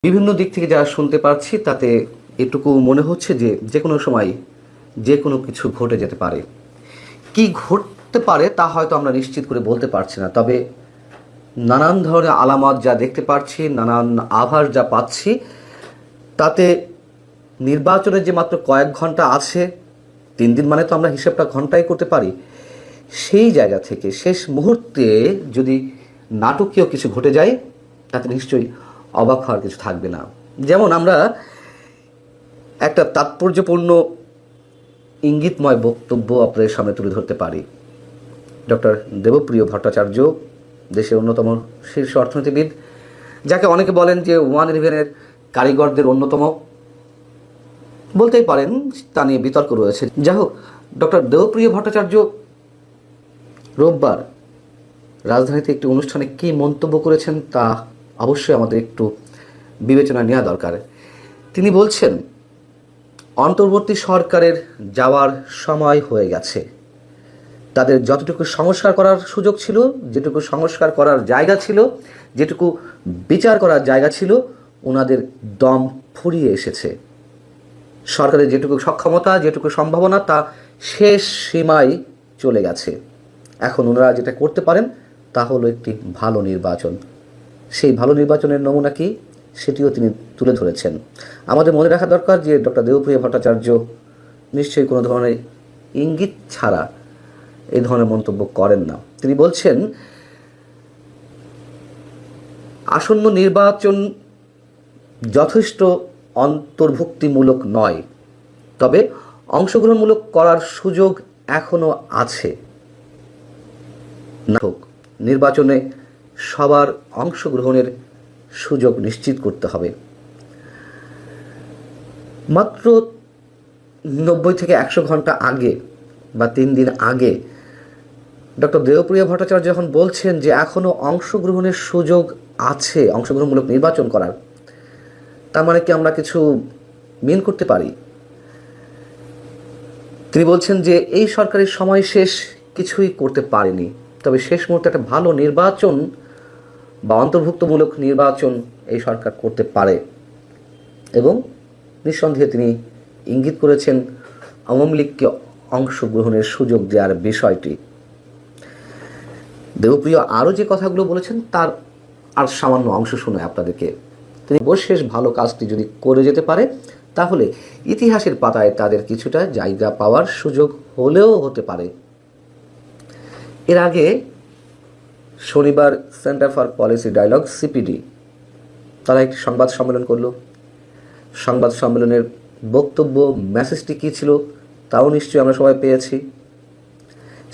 বিভিন্ন দিক থেকে যা শুনতে পারছি তাতে এটুকু মনে হচ্ছে যে যে কোনো সময় যে কোনো কিছু ঘটে যেতে পারে। কি ঘটতে পারে তা হয়তো আমরা নিশ্চিত করে বলতে পারছি না, তবে নানান ধরনের আলামত যা দেখতে পাচ্ছি, নানান আভাস যা পাচ্ছি, তাতে নির্বাচনের যে মাত্র কয়েক ঘন্টা আছে, 3 দিন মানে তো আমরা হিসেবটা ঘন্টায় করতে পারি, সেই জায়গা থেকে শেষ মুহূর্তে যদি নাটকীয় কিছু ঘটে যায় তাতে নিশ্চয়ই অবাক হওয়ার কিছু থাকবে না। যেমন আমরা একটা তাৎপর্যপূর্ণ ইঙ্গিতময় বক্তব্য আপনাদের সামনে তুলে ধরতে পারি। ডক্টর দেবপ্রিয় ভট্টাচার্য, দেশের অন্যতম শীর্ষ অর্থনীতিবিদ, যাকে অনেকে বলেন যে 111-এর কারিগরদের অন্যতম, বলতেই পারেন, তা নিয়ে বিতর্ক রয়েছে। যাই হোক, ডক্টর দেবপ্রিয় ভট্টাচার্য রোববার রাজধানীতে একটি অনুষ্ঠানে কী মন্তব্য করেছেন তা অবশ্যই আমাদের একটু বিবেচনা নেওয়া দরকার। তিনি বলছেন, অন্তর্বর্তী সরকারের যাওয়ার সময় হয়ে গেছে। তাদের যতটুকু সংস্কার করার সুযোগ ছিল, যেটুকু সংস্কার করার জায়গা ছিল, যেটুকু বিচার করার জায়গা ছিল, ওনাদের দম ফুরিয়ে এসেছে। সরকারের যেটুকু সক্ষমতা, যেটুকু সম্ভাবনা, তা শেষ সীমায় চলে গেছে। এখন ওনারা যেটা করতে পারেন তা হলো একটি ভালো নির্বাচন। সেই ভালো নির্বাচনের নমুনা কি, সেটিও তিনি তুলে ধরেছেন। আমাদের মনে রাখা দরকার যে ডক্টর দেবপ্রিয় ভট্টাচার্য নিশ্চয়ই কোনো ধরনের ইঙ্গিত ছাড়া এই ধরনের মন্তব্য করেন না। তিনি বলছেন, আসন্ন নির্বাচন যথেষ্ট অন্তর্ভুক্তিমূলক নয়, তবে অংশগ্রহণমূলক করার সুযোগ এখনও আছে। নির্বাচনে সবার অংশগ্রহণের সুযোগ নিশ্চিত করতে হবে। মাত্র 90 থেকে 100 ঘন্টা আগে বা 3 দিন আগে ডক্টর দেবপ্রিয় ভট্টাচার্য যখন বলছেন যে এখনও অংশগ্রহণের সুযোগ আছে অংশগ্রহণমূলক নির্বাচন করার, তার মানে কি আমরা কিছু মিন করতে পারি? তিনি বলছেন যে এই সরকারের সময় শেষ কিছুই করতে পারেনি, তবে শেষ মুহূর্তে একটা ভালো নির্বাচন বা অন্তর্ভুক্তমূলক নির্বাচন এই সরকার করতে পারে। এবং নিঃসন্দেহে তিনি ইঙ্গিত করেছেন আওয়ামী লীগকে অংশগ্রহণের সুযোগ দেওয়ার বিষয়টি। দেবপ্রিয় আরও যে কথাগুলো বলেছেন তার আর সামান্য অংশ শোনায় আপনাদেরকে। তিনি শেষ ভালো কাজটি যদি করে যেতে পারে তাহলে ইতিহাসের পাতায় তাদের কিছুটা জায়গা পাওয়ার সুযোগ হলেও হতে পারে। এর আগে শনিবার centre for policy dialogue CPD তারা একটি সংবাদ সম্মেলন করল। সংবাদ সম্মেলনের বক্তব্য, মেসেজটি কী ছিল তাও নিশ্চয়ই আমরা সবাই পেয়েছি।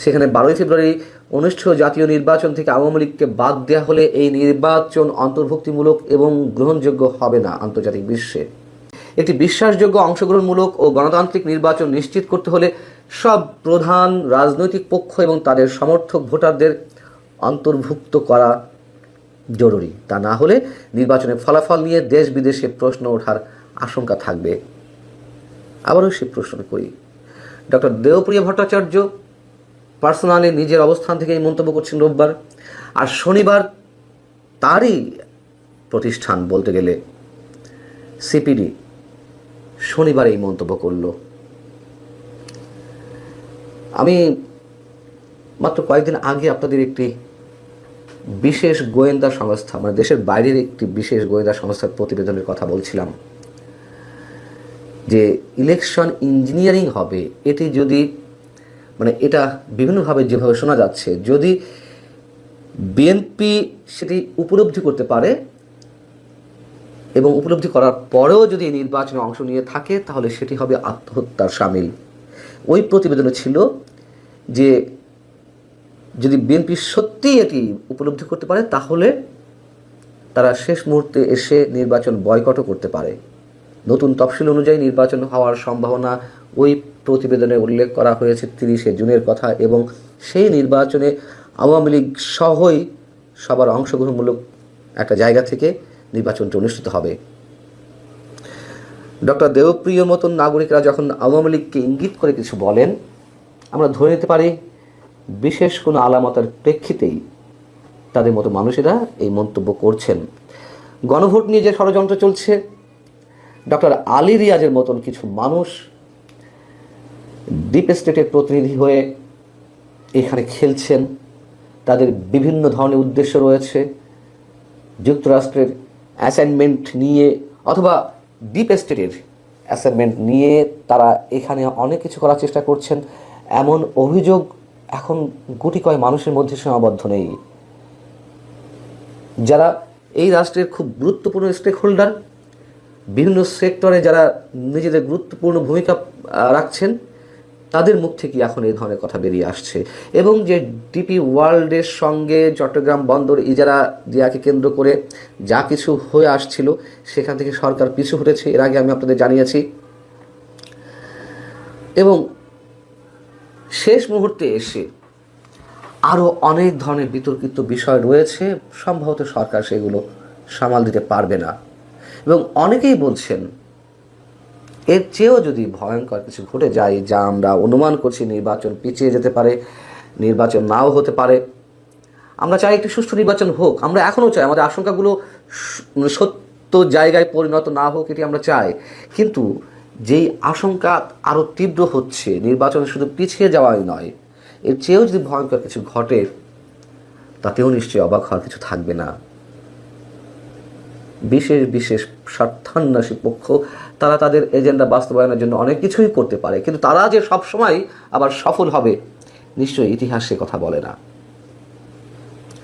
সেখানে 12 ফেব্রুয়ারি অনুষ্ঠেয় জাতীয় নির্বাচন থেকে আওয়ামী লীগকে বাদ দেওয়া হলে এই নির্বাচন অন্তর্ভুক্তিমূলক এবং গ্রহণযোগ্য হবে না আন্তর্জাতিক বিশ্বে। একটি বিশ্বাসযোগ্য, অংশগ্রহণমূলক ও গণতান্ত্রিক নির্বাচন নিশ্চিত করতে হলে সব প্রধান রাজনৈতিক পক্ষ এবং তাদের সমর্থক ভোটারদের অন্তর্ভুক্ত করা জরুরি। তা না হলে নির্বাচনের ফলাফল নিয়ে দেশ বিদেশে প্রশ্ন ওঠার আশঙ্কা থাকবে। আবারও সে প্রশ্ন করি, ডক্টর দেবপ্রিয় ভট্টাচার্য পার্সোনালি নিজের অবস্থান থেকে এই মন্তব্য করছেন রোববার, আর শনিবার তারই প্রতিষ্ঠান বলতে গেলে সিপিডি শনিবার এই মন্তব্য করল। আমি মাত্র কয়েকদিন আগে আপনাদের একটি বিশেষ গোয়েন্দা সংস্থা, মানে দেশের বাইরের একটি বিশেষ গোয়েন্দা সংস্থার প্রতিবেদনের কথা বলছিলাম যে ইলেকশন ইঞ্জিনিয়ারিং হবে। এটি যদি, মানে এটা বিভিন্নভাবে যেভাবে শোনা যাচ্ছে, যদি বিএনপি সেটি উপলব্ধি করতে পারে এবং উপলব্ধি করার পরেও যদি এই নির্বাচনে অংশ নিয়ে থাকে তাহলে সেটি হবে আত্মহত্যার শামিল। ওই প্রতিবেদনে ছিল যে যদি বিএনপি সত্যিই এটি উপলব্ধি করতে পারে তাহলে তারা শেষ মুহূর্তে এসে নির্বাচন বয়কটও করতে পারে। নতুন তফসিল অনুযায়ী নির্বাচন হওয়ার সম্ভাবনা ওই প্রতিবেদনে উল্লেখ করা হয়েছে 30শে জুনের কথা, এবং সেই নির্বাচনে আওয়ামী লীগ সহই সবার অংশগ্রহণমূলক একটা জায়গা থেকে নির্বাচনটি অনুষ্ঠিত হবে। ডক্টর দেবপ্রিয় মতন নাগরিকরা যখন আওয়ামী লীগকে ইঙ্গিত করে কিছু বলেন, আমরা ধরে নিতে পারি বিশেষ কোনো আলামতের প্রেক্ষিতেই তাদের মতো মানুষেরা এই মন্তব্য করছেন। গণভোট নিয়ে যে ষড়যন্ত্র চলছে, ডক্টর আলী রিয়াজের মতন কিছু মানুষ ডিপ স্টেটের প্রতিনিধি হয়ে এখানে খেলছেন। তাদের বিভিন্ন ধরনের উদ্দেশ্য রয়েছে। যুক্তরাষ্ট্রের অ্যাসাইনমেন্ট নিয়ে অথবা ডিপ স্টেটের অ্যাসাইনমেন্ট নিয়ে তারা এখানে অনেক কিছু করার চেষ্টা করছেন, এমন অভিযোগ এখন গুটি কয় মানুষের মধ্যে সীমাবদ্ধ নেই। যারা এই রাষ্ট্রের খুব গুরুত্বপূর্ণ স্টেক হোল্ডার, বিভিন্ন সেক্টরে যারা নিজেদের গুরুত্বপূর্ণ ভূমিকা রাখছেন, তাদের মুখ থেকে এখন এই ধরনের কথা বেরিয়ে আসছে। এবং যে ডিপি ওয়ার্ল্ডের সঙ্গে চট্টগ্রাম বন্দর ইজারা দেওয়াকে কেন্দ্র করে যা কিছু হয়ে আসছিল, সেখান থেকে সরকার পিছু হটেছে, এর আগে আমি আপনাদের জানিয়েছি। এবং শেষ মুহূর্তে এসে আরও অনেক ধরনের বিতর্কিত বিষয় রয়েছে, সম্ভবত সরকার সেগুলো সামাল দিতে পারবে না। এবং অনেকেই বলছেন এর চেয়েও যদি ভয়ঙ্কর কিছু ঘটে যায়, যা আমরা অনুমান করছি, নির্বাচন পিছিয়ে যেতে পারে, নির্বাচন নাও হতে পারে। আমরা চাই একটি সুষ্ঠু নির্বাচন হোক, আমরা এখনও চাই, আমাদের আশঙ্কাগুলো সত্য জায়গায় পরিণত না হোক, এটি আমরা চাই। কিন্তু যেই আশঙ্কা আরও তীব্র হচ্ছে, নির্বাচন শুধু পিছিয়ে যাওয়াই নয়, এর চেয়েও যদি ভয়ঙ্কর কিছু ঘটে, তাতেও নিশ্চয়ই অবাক হওয়ার কিছু থাকবে না। বিশেষ বিশেষ স্বার্থান্বেষী পক্ষ তারা তাদের এজেন্ডা বাস্তবায়নের জন্য অনেক কিছুই করতে পারে, কিন্তু তারা যে সবসময় আবার সফল হবে, নিশ্চয়ই ইতিহাস সে কথা বলে না।